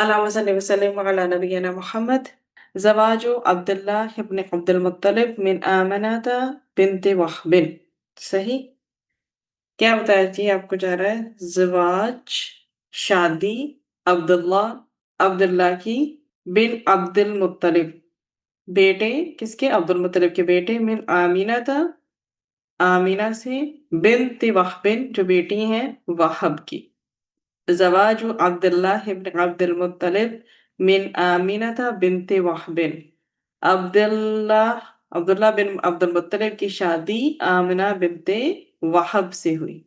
اللهم صل وسلم على نبينا محمد. زواج عبد الله بن عبد المطلب من آمنة بنت وهب. صحیح. کیا بتایا جی آپ کو جا رہا ہے؟ زواج، شادی، عبداللہ کی بن عبد المطلب، بیٹے کس کے؟ عبد المطلب کے بیٹے، من آمینہ تھا، آمینہ سے، بنت وہب جو بیٹی ہیں وہب کی. زواج عبداللہ بن عبد المطلب من آمینہ بنت وہب. عبداللہ بن عبد المطلب کی شادی آمنہ بنت وہب سے ہوئی.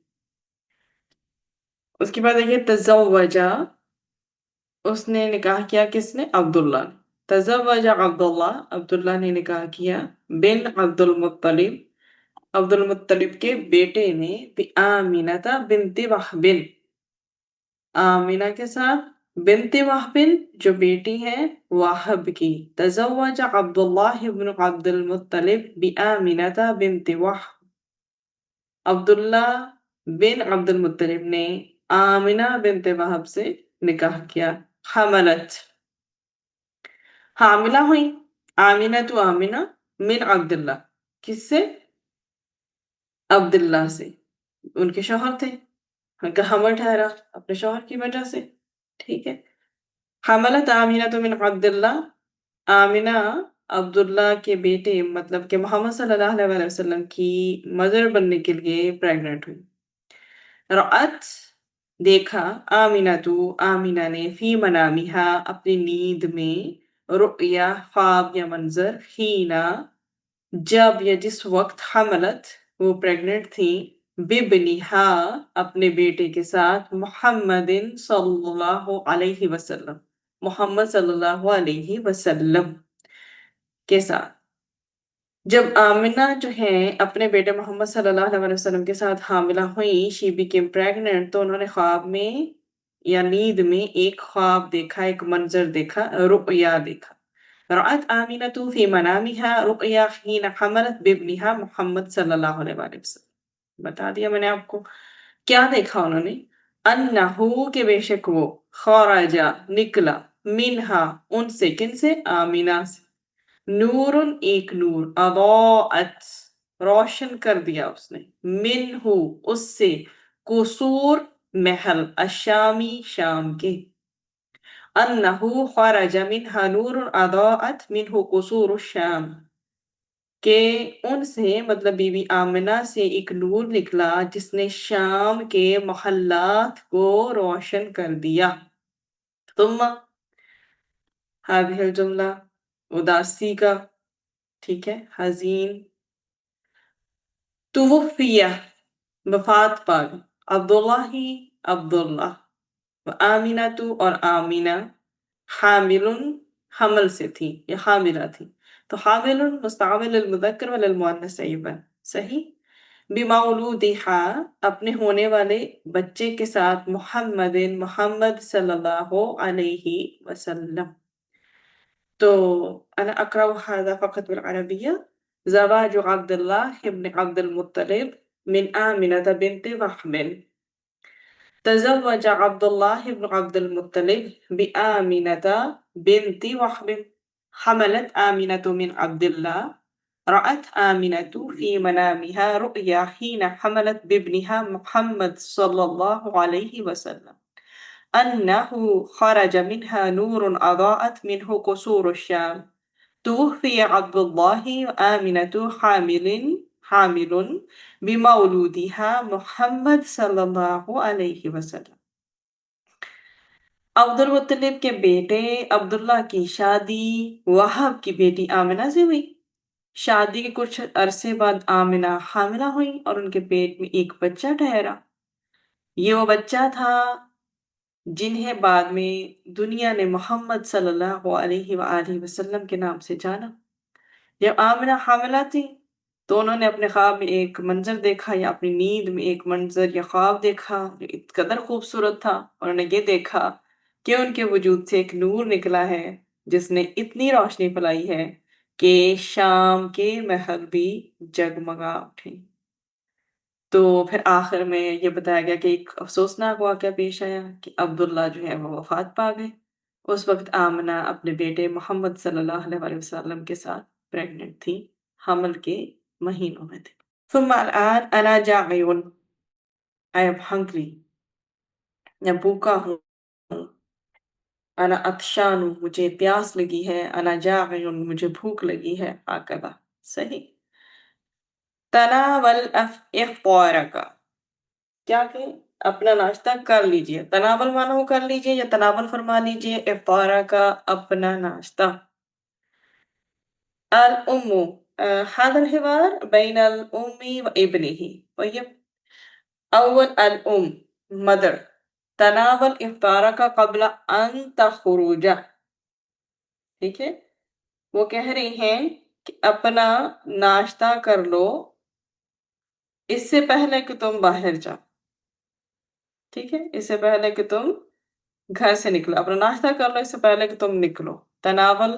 اس کے بعد دیکھیے تزوجا، اس نے نکاح کیا، کس نے؟ عبداللہ. تزوج عبداللہ نے نکاح کیا بن عبد المطلب، عبد المطلب کے بیٹے نے، آمینہ بنت وہب، آمینہ کے ساتھ، بنت وہب جو بیٹی ہے وہب کی. تزوج عبداللہ بن عبد المطلب بآمینہ بنت وہب، عبداللہ بن عبد المطلب نے آمینہ بنت وہب سے نکاح کیا. حملت، حاملہ ہوئی، آمینہ تو آمینہ، من عبداللہ، کس سے؟ عبداللہ سے. ان کے شوہر تھے، ان کا حمل ٹھہرا اپنے شوہر کی وجہ سے. ٹھیک ہے. حملت آمینہ من عبداللہ، آمینہ عبداللہ کے بیٹے مطلب کہ محمد صلی اللہ علیہ وسلم کی مدر بننے کے لیے پریگننٹ ہوئی. رأت، دیکھا، آمینہ نے، فی منامہا اپنی نیند میں، رؤیا خواب یا منظر، ہینا جب یا جس وقت، حملت وہ پریگننٹ تھی، ببنہا اپنے بیٹے کے ساتھ، محمد صلی اللہ علیہ وسلم، محمد صلی اللہ علیہ وسلم کے ساتھ. جب آمنہ جو ہیں اپنے بیٹے محمد صلی اللہ علیہ وسلم کے ساتھ حاملہ ہوئیں، شی بیکیم پریگننٹ، تو انہوں نے خواب میں یا نیند میں ایک خواب دیکھا، ایک منظر دیکھا، رؤیا دیکھا. رأت آمینة فی منامها رؤیا حین حملت بابنها محمد صلی اللہ علیہ وسلم. بتا دیا میں نے آپ کو. کیا دیکھا انہوں نے؟ انہو کہ بے شک وہ، خرجا نکلا، منہا ان سے، کن سے؟ آمینہ سے، نور ایک نور، اضاءت روشن کر دیا اس نے، منہو اس سے، قصور محل، الشامی شام کے. انہو خرج منہا نور اضاءت منہو قصور الشام، کہ ان سے مطلب بی بی آمنہ سے ایک نور نکلا جس نے شام کے محلات کو روشن کر دیا. ثم هذه الجملہ اداسی کا، ٹھیک ہے، حزین. توفیہ وفات پا گئی، عبداللہ ہی عبداللہ، آمینہ تو اور آمینہ، حامل حمل سے تھی یا حاملہ تھی. تو حامل مستعمل للمذکر وللمؤنث ایضا. صحیح. بمولودہا اپنے ہونے والے بچے کے ساتھ، محمد صلی اللہ علیہ وسلم. تو انا اقرأ هذا فقط بالعربية. زواج عبد الله بن عبد المطلب من آمنة بنت وهب. تزوج عبد الله بن عبد المطلب بآمنة بنت وهب. حملت آمنة من عبد الله. رأت آمنة في منامها رؤيا حين حملت بابنها محمد صلى الله عليه وسلم أنه خرج منها نور أضاءت منه قصور الشام. توفي عبد الله وآمنة حامل بمولودها محمد صلی اللہ علیہ وسلم. عبد المطلب کے بیٹے عبداللہ کی شادی وہب کی بیٹی آمنہ سے ہوئی. شادی کے کچھ عرصے بعد آمنہ حاملہ ہوئی اور ان کے پیٹ میں ایک بچہ ٹھہرا. یہ وہ بچہ تھا جنہیں بعد میں دنیا نے محمد صلی اللہ علیہ وآلہ وسلم کے نام سے جانا. جب آمنہ حاملہ تھی تو انہوں نے اپنے خواب میں ایک منظر دیکھا، یا اپنی نیند میں ایک منظر یا خواب دیکھا جو اس قدر خوبصورت تھا. انہوں نے یہ دیکھا کہ ان کے وجود سے ایک نور نکلا ہے جس نے اتنی روشنی پھیلائی ہے کہ شام کے محل بھی جگمگا اٹھے. تو پھر آخر میں یہ بتایا گیا کہ ایک افسوسناک واقعہ پیش آیا کہ عبداللہ جو ہے وہ وفات پا گئے. اس وقت آمنہ اپنے بیٹے محمد صلی اللہ علیہ وسلم کے ساتھ پریگننٹ تھی، حمل کے مہینوں میں تھی۔ ثم الآن أنا جاعي، I am hungry، میں بھوکا ہوں، انا عطشان، مجھے پیاس لگی ہے، انا جاعي، مجھے بھوک لگی ہے، ہکذا صحیح۔ تناول افطارک، کیا کہ اپنا ناشتہ کر لیجئے، تناول مانا ہو کر لیجئے یا تناول فرما لیجئے، افطارک اپنا ناشتہ۔ الام، هذا الحوار بين الام وابنه، طيب اول الام mother تناول افطارک قبل ان تخرج، ٹھیک ہے، وہ کہہ رہی ہیں کہ اپنا ناشتہ کر لو اس سے پہلے کہ تم باہر جاؤ، ٹھیک ہے، اس سے پہلے کہ تم گھر سے نکلو، اپنا ناشتہ کر لو اس سے پہلے کہ تم نکلو، تناول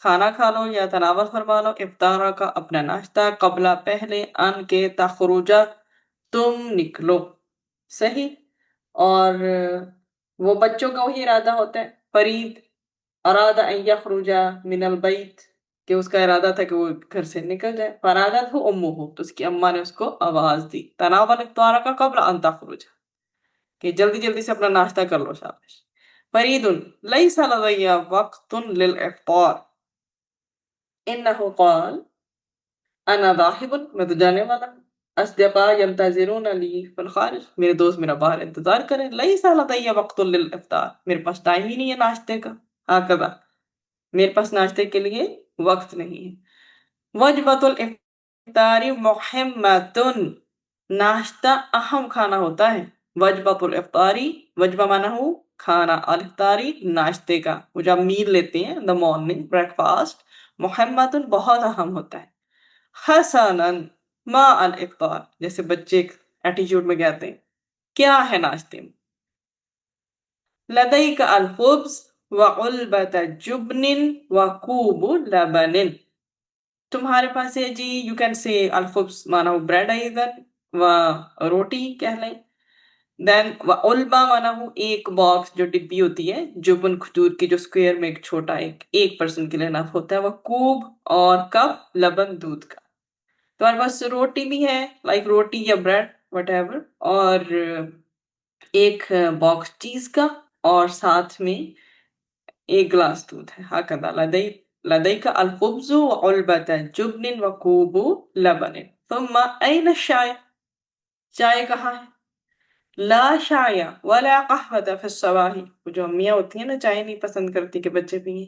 کھانا کھا لو یا تناول فرما لو، افطارہ کا اپنا ناشتہ، قبلہ پہلے، ان کے تخرجہ تم نکلو، صحیح۔ اور وہ بچوں کا وہی ارادہ ہوتا ہے، فرید ارادہ ان یخرج من البیت، کہ اس کا ارادہ تھا کہ وہ گھر سے نکل جائے، فرادت ہو امہ، تو اس کی اماں نے اس کو آواز دی، تناول افطارہ کا قبل ان تخرج، کہ جلدی جلدی سے اپنا ناشتہ کر لو، شاباش۔ فرید لیس لدی وقت للافطار، انہ قال انا ذاہب، میں تو جانے والا ہوں، اصدقاء ینتظرون لی فی الخارج، میرے دوست میرا باہر انتظار کریں، لیس لدی وقت للافطار، میرے پاس ٹائم ہی نہیں ہے ناشتے کا، ہکذا میرے پاس ناشتے کے لیے وقت نہیں ہے۔ وجبۃ الافطار محمۃ، ناشتہ اہم کھانا ہوتا ہے، وجبۃ الافطاری، وجبہ مانا ہو کھانا، الافطاری ناشتے کا، وہ جو آپ میل لیتے ہیں دا مارننگ بریک فاسٹ، محمد بہت اہم ہوتا ہے۔ حسنا ما الافطار، جیسے بچے ایٹیچیوڈ میں کہتے ہیں کیا ہے ناشتے میں، لدیک الخبز وعلبۃ جبن وکوب لبن، تمہارے پاس ہے جی، یو کین سے الخبز مانا ہو بریڈ ایدن، و روٹی کہہ لیں، دین علبہ مانا ہو ایک باکس جو ڈبی ہوتی ہے جبن کھجور کی، جو اسکوئر میں ایک چھوٹا ایک پرسن کے لیے نف ہوتا ہے، وہ کوب اور کپ لبن دودھ کا، تمہارے پاس روٹی بھی ہے لائک روٹی یا بریڈ وٹ ایور، اور ایک باکس چیز کا، اور ساتھ میں ایک گلاس دودھ ہے، ہکذا لدیک الخبز وعلبۃ جبن وکوب لبن، ثم این الشائع، چائے کہاں ہے، لا شائع ولا قہوۃ فی الصباح، وہ جو امیاں ہوتی ہیں نا چائے نہیں پسند کرتی کہ بچے پئیں،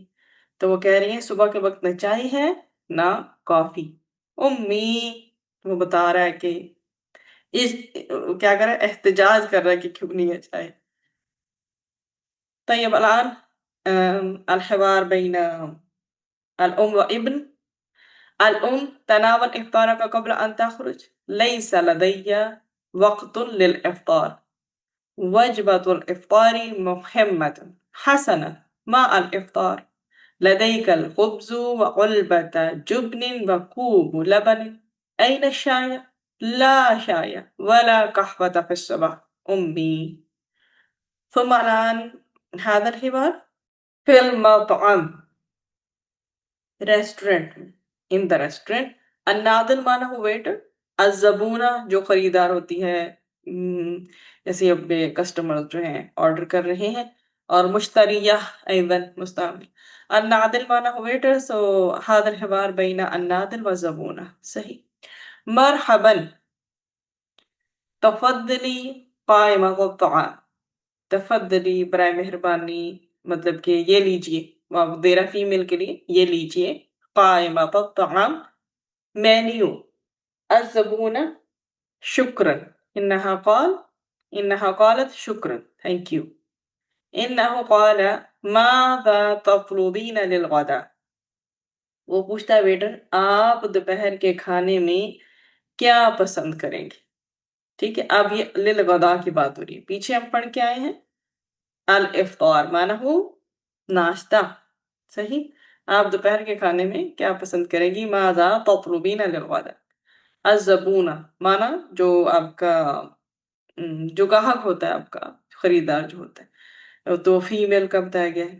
تو وہ کہہ رہی ہیں صبح کے وقت نہ چائے ہے نہ کافی، امی، وہ بتا رہا ہے کہ اس کیا کر رہا ہے، احتجاج کر رہا ہے کہ کیوں نہیں ہے چائے۔ طيب الآن الحوار بين الأم وابن، الأم تناول إفطارك قبل أن تخرج، ليس لدي وقت للإفطار، وجبة الإفطار مهمة، حسنا ما الإفطار، لديك الخبز وعلبة جبن وكوب لبن، أين الشاي؟ لا شاي ولا قهوة في الصباح أمي۔ ثم الآن هذا الحوار في المطعم، ریسٹورنٹ میں، ان دا ریسٹورنٹ، النادل مانا ہو ویٹر، الزبونہ جو خریدار ہوتی ہے، جیسے اب کسٹمر جو ہیں آرڈر کر رہے ہیں، اور مشتریہ ایضا مستعمل، النادل مانا ہو ویٹر، سو هذا الحوار بین النادل والزبونہ، صحیح۔ مرحبا، تفضلی قائمۃ الطعام، تفضلی برائے مہربانی، مطلب کہ یہ لیجئے، آپ دے رہا فیمیل کے لیے، یہ لیجئے، قائمۃ الطعام مینیو، الزبونہ شکرا، انہا قالت شکرا تھینک یو، انہو قال ماذا تطلبین للغداء، وہ پوچھتا ہے ویٹر آپ دوپہر کے کھانے میں کیا پسند کریں گے، ٹھیک ہے، اب یہ للغداء کی بات ہو رہی ہے، پیچھے ہم پڑھ کے آئے ہیں الافطار مانا ہو ناشتہ، صحیح، آپ دوپہر کے کھانے میں کیا پسند کریں گی، ماذا تطلبین للغداء، الزبونہ مانا جو آپ کا جو گاہک ہوتا ہے، آپ کا خریدار جو ہوتا ہے، تو فیمیل کا بتایا گیا ہے،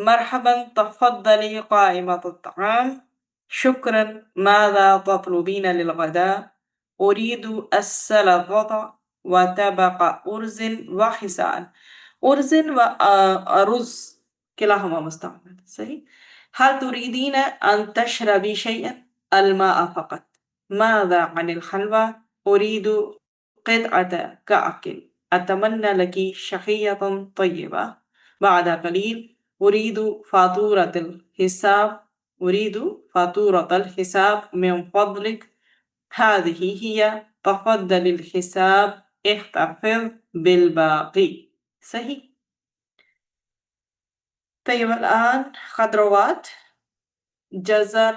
مرحبا تفضلي قائمة الطعام، شكرا ماذا تطلبين للغداء، أريد السلطة وطبق أرز وحسان، أرز وأرز كلاهما مستعمل، صحيح. هل تريدين أن تشربي شيئا؟ الماء فقط. ماذا عن الحلوى؟ أريد قطعة كعك، أتمنى لك شهية طيبة. بعد قليل أريد فاتورة الحساب، أريد فاتورة الحساب من فضلك، هذه هي، تفضل الحساب احتفظ بالباقي، صحيح. طيب الآن خضروات، جزر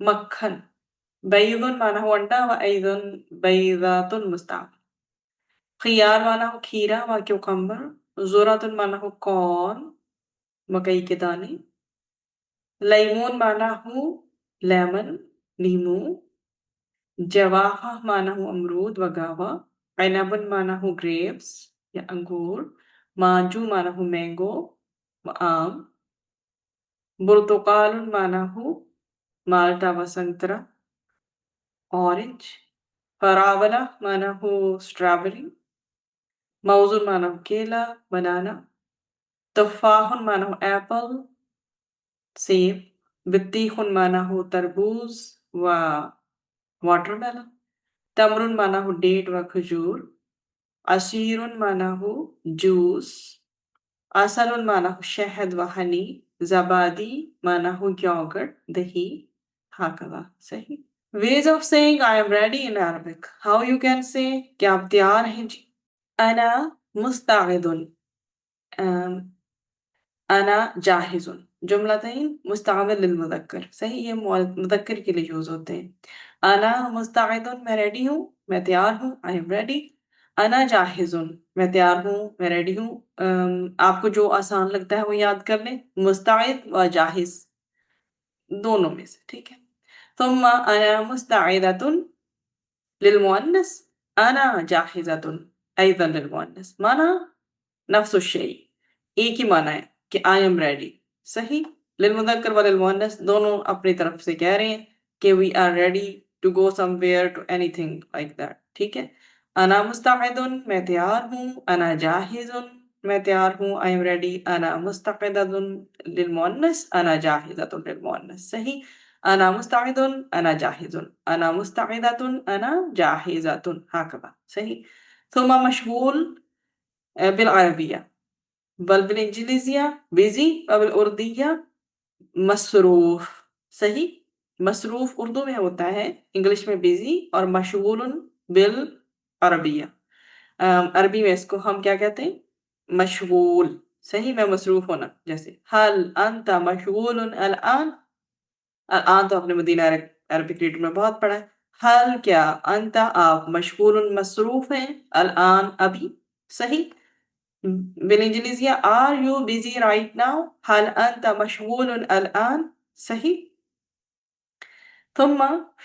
مکھن. بیضن معنی ہو انڈا و ایضن بیضات مستعمل. خیار معنی ہو کھیرا و کیوکمبر. ذرۃ معنی ہو کارن مکئی کے دانے. لیمون معنی ہو لیمن لیمو. جوافہ معنی ہو امرود و گاوا. عنب معنی ہو گریپس یا انگور. مانجو معنی ہو مینگو و آم. برتقال معنی ہو مالٹا و سنترا اورنج. فراولہ معنی ہو اسٹرابری. موزن معنی ہو کیلا بنانا. تفاح معنی ہو ایپل سیب. بطیخ معنی ہو تربوز و واٹر میلن. تمر معنی ہو ڈیٹ و کھجور. عصیر معنی ہو جوس. عسل معنی ہو شہد و ہنی. زبادی معنی ہو یوگرٹ دہی. ہاکذا صحیح. Ways of saying I am ready in Arabic. How you can say کہ آپ تیار ہیں جی. انا مستعد. انا جاہز. جملتین مستعمل للمذکر. صحیح، یہ مذکر کے لیے یوز ہوتے ہیں. انا مستعد میں ریڈی ہوں، میں تیار ہوں. I am ready. انا جاہز میں تیار ہوں، میں ریڈی ہوں. آپ کو جو آسان لگتا ہے وہ یاد کر لیں. مستعد و جاہز دونوں میں سے، ٹھیک ہے. ثم انا مستعدۃ للمؤنث. انا جاہزۃ ایضا للمؤنث. معنی نفس الشیء، ایک ہی معنی ہے کہ I am ready. صحیح. للمذکر و للمؤنث دونوں اپنی طرف سے کہہ رہے ہیں کہ we are ready to go somewhere to anything like that. ٹھیک ہے. انا مستعد میں تیار ہوں. انا جاہز میں تیار ہوں. I am ready. انا مستعدۃ للمؤنث. انا جاہزۃ للمؤنث. صحیح. انا مستعد انا جاہز. انا مستعدۃ انا جاہزۃ. ہاکذا صحیح. ثم مشغول بالعربیہ بل بالانجلیزیہ بزی و بالاردیہ مصروف. صحیح. مصروف اردو میں ہوتا ہے، انگلش میں بزی، اور مشغول بالعربیہ. عربی میں اس کو ہم کیا کہتے ہیں؟ مشغول. صحیح. میں مصروف ہونا، جیسے حل انت مشغول الان. الان تو آپ نے مدینہ عربک ریڈر میں بہت پڑھا ہے. حل کیا انت آپ مشغول مصروف ہیں الان ابھی. صحیح. بالانجلیزیہ are you busy right now. هل أنت مشغول الآن. صحيح. ثم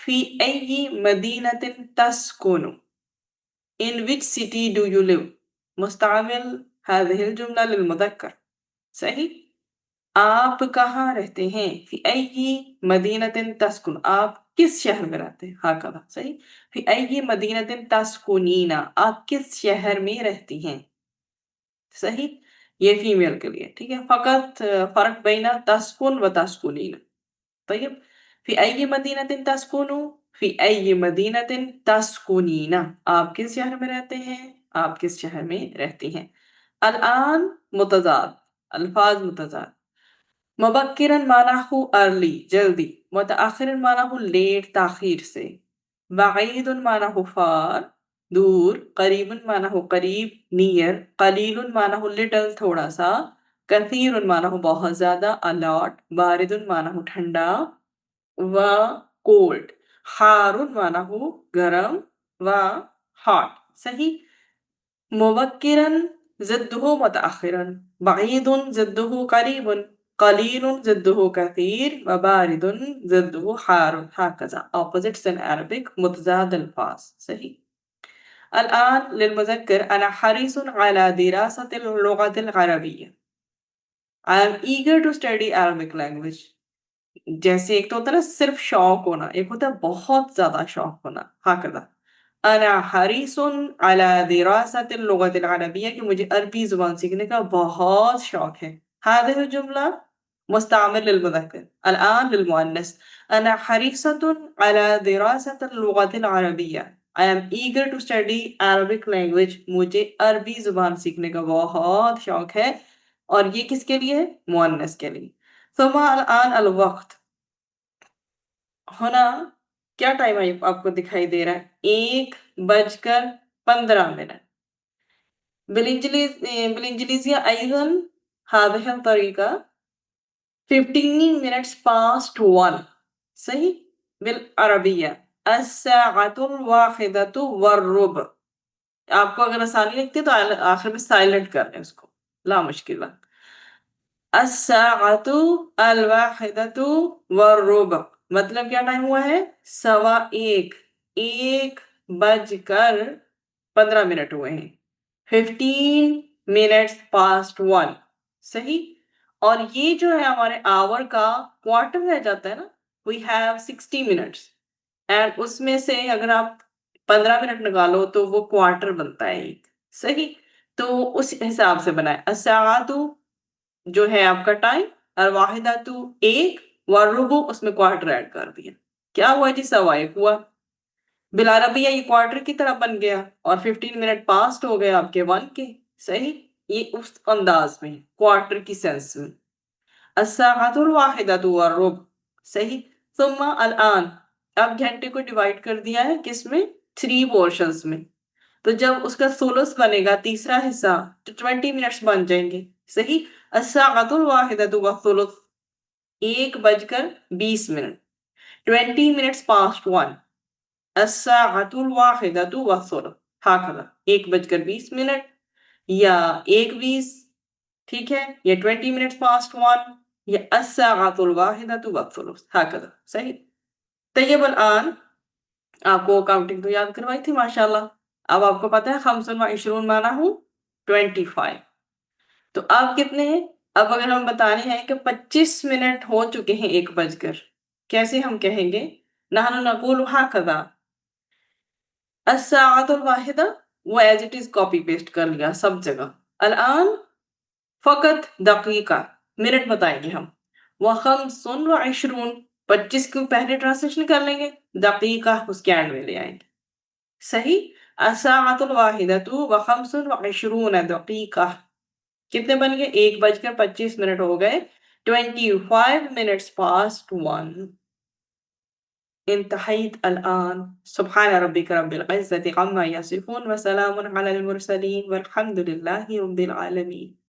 في أي مدينة تسكن. In which city do you live. مستعمل هذه الجملة للمذكر. صحيح. آپ کہاں رہتے ہیں. فی ای مدینۃ تسکن آپ کس شہر میں رہتے ہیں. ہاکذا صحیح. فی ای مدینۃ تسکنین آپ کس شہر میں رہتی ہیں. صحیح. یہ فیمیل کے لیے، ٹھیک ہے. فقط فرق بین تسکن و تسکنین. طیب. فی ای مدینۃ تسکنو. فی ای مدینۃ تسکنین آپ کس شہر میں رہتے ہیں، آپ کس شہر میں رہتی ہیں. الان متضاد، الفاظ متضاد. مبکرن معنی ہو ارلی جلدی. متاخرن معنی ہو لیٹ تاخیر سے. بعید معنی ہو فار دور. قریب معنی ہو قریب نیئر. قلیل معنی ہو لٹل تھوڑا سا. کثیر معنی ہو بہت زیادہ الاٹ. بارد معنی ہو ٹھنڈا و کولڈ. حار معنی ہو گرم و ہاٹ. صحیح. مبکرن ضدہ متاخرن. بعید ضدہ قریب. قلیل ضدہ کثیر و بارد ضدہ حار. ہاکذا opposites in Arabic متضاد الفاظ. صحیح. الآن للمذکر أنا حريص على دراسة اللغة العربية. I am eager to study Arabic language. جیسے ایک تو ہوتا ہے نا صرف شوق ہونا، ایک ہوتا ہے بہت زیادہ شوق ہونا. ہاکذا انا حریص علی دراسة اللغة العربية کہ مجھے عربی زبان سیکھنے کا بہت شوق ہے. هذه الجملة مستعمل للمذکر. الآن للمؤنث أنا حريصة على دراسة اللغة العربية. I am eager to study Arabic language. مجھے عربی زبان سیکھنے کا بہت شوق ہے. اور یہ کس کے لیے ہے؟ مؤنث کے لیے. ثم الآن الوقت. ہونا کیا ٹائم آپ کو دکھائی دے رہا ہے؟ 1:15. بالانجلیزیہ أيضا هذه الطريقة 15 minutes past 1. صحیح. بالعربیہ الساعۃ الواحدۃ والربع. آپ کو اگر آسانی لگتی ہے تو آخر میں سائلنٹ کر لیں اس کو، لا مشکل. الساعۃ الواحدۃ والربع مطلب کیا ٹائم ہوا ہے؟ 1:15، 1:15 ہوئے ہیں. 15 minutes past 1. صحیح. اور یہ جو ہے ہمارے آور کا کوارٹر رہ جاتا ہے نا، we have 60 minutes اینڈ اس میں سے اگر آپ 15 منٹ نکالو تو وہ کوارٹر بنتا ہے ایک. صحیح. تو اس حساب سے بنائے الساعۃ جو ہے آپ کا ٹائم، الواحدۃ ایک، والربع اس میں کوارٹر ایڈ کر دیا. کیا ہوا جی؟ 1:15 ہوا. بالعربیہ یہ کوارٹر کی طرح بن گیا اور 15 منٹ پاسٹ ہو گئے آپ کے 1 کے. صحیح. یہ اس انداز میں کوارٹر کی سینس میں. الساعۃ الواحدۃ والربع. صحیح. ثم الان اب گھنٹے کو ڈیوائڈ کر دیا ہے کس میں؟ 3 پورشنز میں. تو جب اس کا ثلث بنے گا تیسرا حصہ تو 20 منٹس بن جائیں گے. صحیح. الساعۃ الواحدۃ والثلث 1:20. 20 minutes past 1. الساعۃ الواحدۃ والثلث ہاکذا 1:20 یا 1:20. ٹھیک ہے، یا 20 minutes past 1 یا الساعۃ الواحدۃ والثلث ہاکذا. صحیح. طیب الآن آپ کو کاؤنٹنگ تو یاد کروائی تھی ماشاءاللہ. اب آپ کو پتا ہے 25 مانا ہوں 25. تو اب کتنے ہیں؟ اب اگر ہم بتانے ہیں کہ 25 منٹ ہو چکے ہیں 1:00، کیسے ہم کہیں گے؟ نحن نقول ہاکذا. الساعۃ الواحدہ وہ as it is copy paste کر لیا سب جگہ. الان فقط دقیقہ منٹ بتائیں گے ہم. و25 25 کو پہلے ٹرانسلیشن کر لیں گے، دقیقہ اس کے اینڈ میں لے آئیں گے. صحیح. الساعۃ الواحدۃ و25 دقیقہ کتنے بن گئے؟ 1:25 ہو گئے. 25 minutes past 1. انتهيت الآن. سبحان ربك رب العزة عما يصفون وسلام على المرسلين والحمد لله رب العالمين.